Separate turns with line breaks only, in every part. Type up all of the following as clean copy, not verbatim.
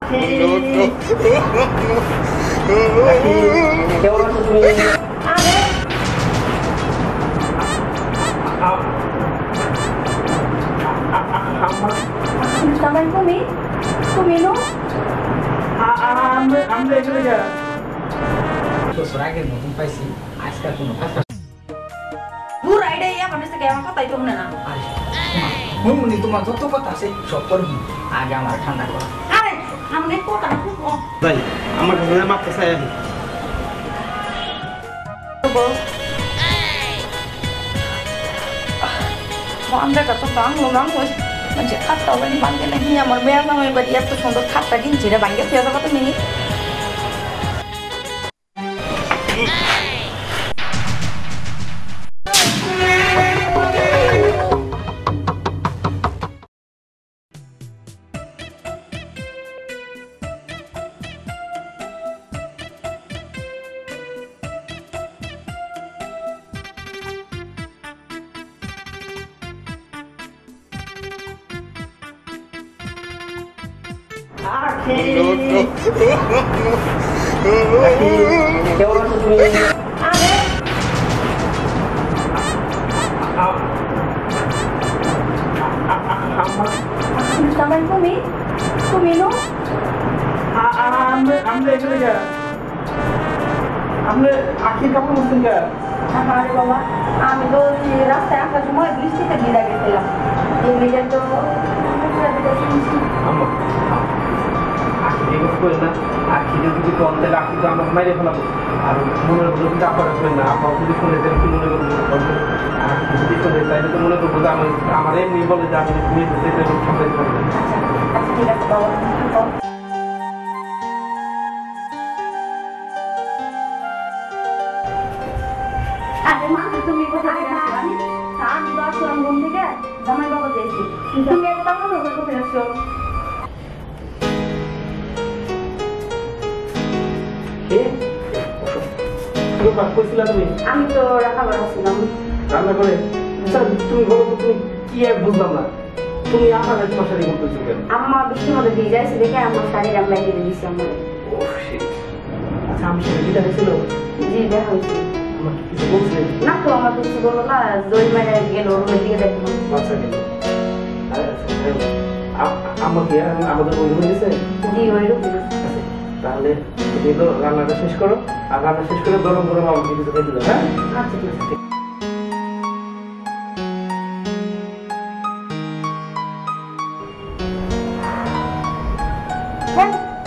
তুমি নো
আমরা এখানে যা
বছর আগের মতন পাইছি আজকাল কোনো কথা
দূর আইডা ইয়া মানুষ থেকে আমার কথাই তো শুনে না
মুনি তোমার যত কথা আছে সব করবি আগে আমার ঠান্ডা করো
আরে আমাদের কথা না খুব
ভাই আমার কাছে মাপতে চাই আমি
বান্দাটা তো বাংলো মানে খাটটা বাড়ি বাঙ্গে নাকি আমার মেয়ের নামের বাড়ি এত সুন্দর খাটটা কিনছি রে বাঙ্গে ফেরা কত মিনিট তুমি নো
আমরা এখানে যা আমরা আখির কাপড় মুছতেন যা
আরে বাবা আমি তো রাস্তায় আসার সময় বৃষ্টিতে ভিজা গেছিলাম এমনিতে তো
আখিরে যদি কম তাহলে আখি তো আমার মাইরে ফেলাবো আর মনের মধ্যে কিন্তু আপনারা শুনেন না আপনার যদি শুনে তাহলে কি মনে করবো আর যদি শুনে তাইলে তো মনে করবো যে আমার এমনি বলে যে আমি সামলাইতে পারবো
ঠিক আছে বাবা আরে মা তুমি কোথায় আসছো আমি তো আসলাম ঘুম থেকে জামাই বাবা দিয়েছি তুমি একটা মনে করে কোথায় আসছো আমি তো রাখাবার আসছিলাম
রান্না করে তুমি বলো তো তুমি কি আর বুঝলাম না তুমি আমার তোমার শাড়ি করতেছো কেন
আম্মা বৃষ্টির মধ্যে ভিজে আছে দেখে আমার শাড়ির আমরা কিনে দিয়েছি আমার
আচ্ছা আমি শাড়ি দিতে হয়েছিল
জি দেখা হয়েছে
আমাকে কিছু বলছে
না তো আমার কিছু বললো না দই মেরে গেল ওর দিকে দেখলো
আচ্ছা গেল আমাকে আমাদের ওই রুমে দিয়েছে
জি ওই রকম
তাহলে তুমি তো রান্নাটা শেষ করো আর রান্না শেষ করে গরম গরম আমাকে কিছু খেতে দাও হ্যাঁ
আচ্ছা ঠিক আছে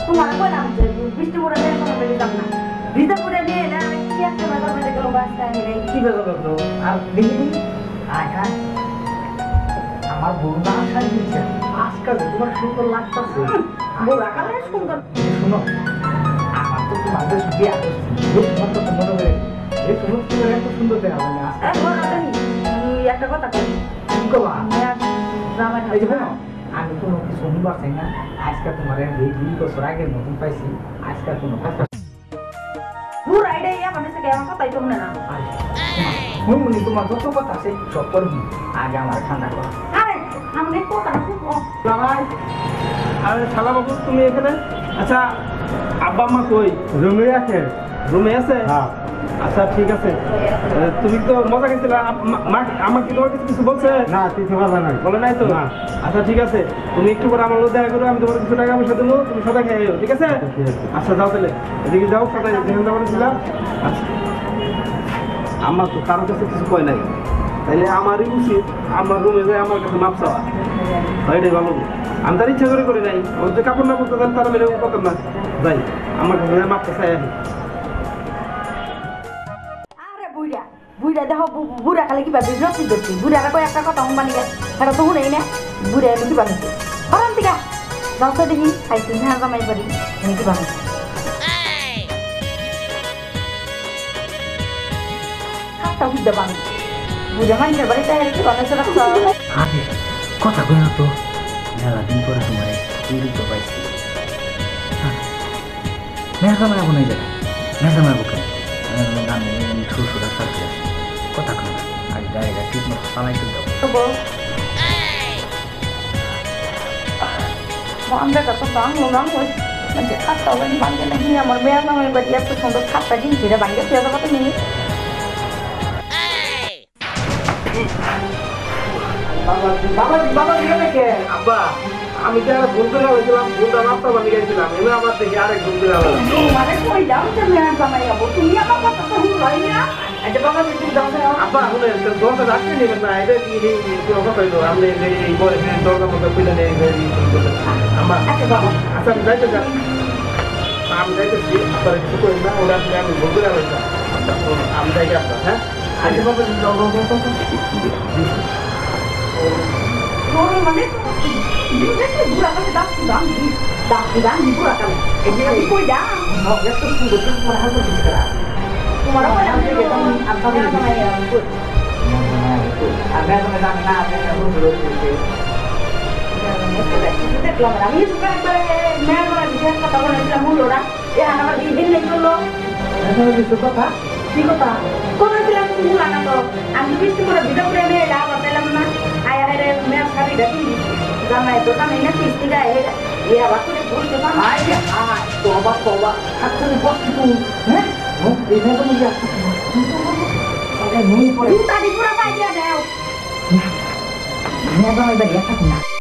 তোমার কই নাম বৃষ্টি পড়ে যায় কোনো বেরিতাম না ভিজে পড়ে দিয়ে এলে আমি কি একটা ব্যাপার বেড়ে গেল বাসটা নিয়ে
কি ব্যাপার তো আর দেখি আয়কা আমার বউটা শাড়ি দিচ্ছে আজকাল তোমার সুন্দর লাগতেছে
বউ রাখালে সুন্দর
শোনো আমার তো তোমার বেশ বিয়া করছি তোমার তো মনে করে এই সমস্ত এত সুন্দর দেখা যায় না
একটা কথা কই
কি করবা
এই যে
আমি কোনো কিছু শুনবার চাই না আজকাল তোমার এই 2 বছর আগের মতন পাইছি আজকাল কোনো কথা
দূর আইডা ইয়া মানুষ থেকে আমার কথাই তো শুনে না
মুনি তোমার যত কথা আছে সব করবি আগে আমার ঠান্ডা করো
আরে আমাদের কথা না খুব
ভাই আরে শালা বাবু তুমি এখানে আচ্ছা আব্বা আম্মা কই রুমে আছে রুমে আছে হ্যাঁ আচ্ছা ঠিক আছে তুমি তো মজা গেছিলে আমার কি তোমার কিছু বলছে না কিছু বলে নাই বলে নাই তো আচ্ছা ঠিক আছে তুমি একটু করে আমার লোক দেখা করো আমি তোমার কিছু টাকা পয়সা দেবো তুমি সবাই খেয়ে যাও ঠিক আছে আচ্ছা যাও তাহলে এদিকে যাও সবাই যেখানে যাবো ছিলাম আচ্ছা আমার তো কারোর কাছে কিছু কয় নাই তাইলে আমারই উচিত আমার রুমে যায় আমার কাছে মাপ চাওয়া এটাই ভালো আমি তার ইচ্ছা করে করি নাই আমার যে কাপড় না করতে তারা মেরে করতাম না যাই আমার কাছে মাপটা চাই আমি
বুড়া দেখো বুড়া খালি কিবা বিরক্তি ধরছি বুড়ারা কই একটা কথা শুনবা নিকে এটা তো শুনেই না বুড়া এমনি কিবা নিচ্ছে হরান টিকা যাও তো দেখি খাইছি না জামাই বাড়ি এমনি কিবা নিচ্ছে হাতটা বুঝতে পারি বুড়া মানুষের বাড়িতে কিবা নিচ্ছে রাখছো
আরে কথা কই না তো মেলা দিন পরে তোমার এই তো পাইছি মেলা মেলা বনে যায় মেলা মেলা বুকে আমি শ্বশুরা সাথে কথা কই আর ডাইরেক্ট ঠিক মতো চালাইতে দাও
আমরা কত বাংলো নাম হই মানে খাটটা বাড়ি বাঙ্গে নাকি আমার মেয়ের নামের বাড়ি এত সুন্দর খাটটা জিনিস এটা বাঙ্গে পেয়ে কত নেই
বাবা দিয়ে দেখে
আব্বা আমি তো একটা ভুল করে হয়েছিলাম ভুলটা রাস্তা বানিয়ে গেছিলাম এবার আমার থেকে আরেক ভুল করে হলো
মানে কই দাও যে মেয়ের জামাই যাবো তুমি আমার কথা তো হুড়াই না আচ্ছা বাবা তুমি দাও
আব্বা শুনে দরজা রাখতে নেবেন না এটা কোনো কথা হইলো আপনি এই পরে দরজা মতো খুলে নেই আমার
আচ্ছা বাবা
আচ্ছা আমি যাইতে চান আমি যাইতেছি আপনার কিছু করি না ওরা আসলে আমি ভুল করে হয়েছিলাম আমি যাই আপনার হ্যাঁ
আগে বাবা
মানে বুড়া কালে ডাকি দাম বুড়া কালে এই কই দাম
এত সুন্দর তোমার হাত দিতে করা
তোমার বলে আমি
আমি জামাই জানি না
দেখলাম আমি একবারে মেয়ের বিশেষ কথা বলেছিলাম মূল্যরা এ আমার দিন নেই করলো
কথা
কি কথা করেছিলাম তুমি না তো আমি বৃষ্টি করে ভিডিও করে মেয়ে লাভ পেলাম না আয় আয় রে মেয়ে শাড়ি দেখি জামাই তো আমি না কিস্তি গায়ে এ আবার করে বলতে পার
আয় আয় তোবা থাকতে বসছি তুই হ্যাঁ এই মেয়ে তো নিজে আসতে নেই পরে
তারি পুরা পাই দিয়া দেও
মেয়ে জামাই বাড়ি থাকুন না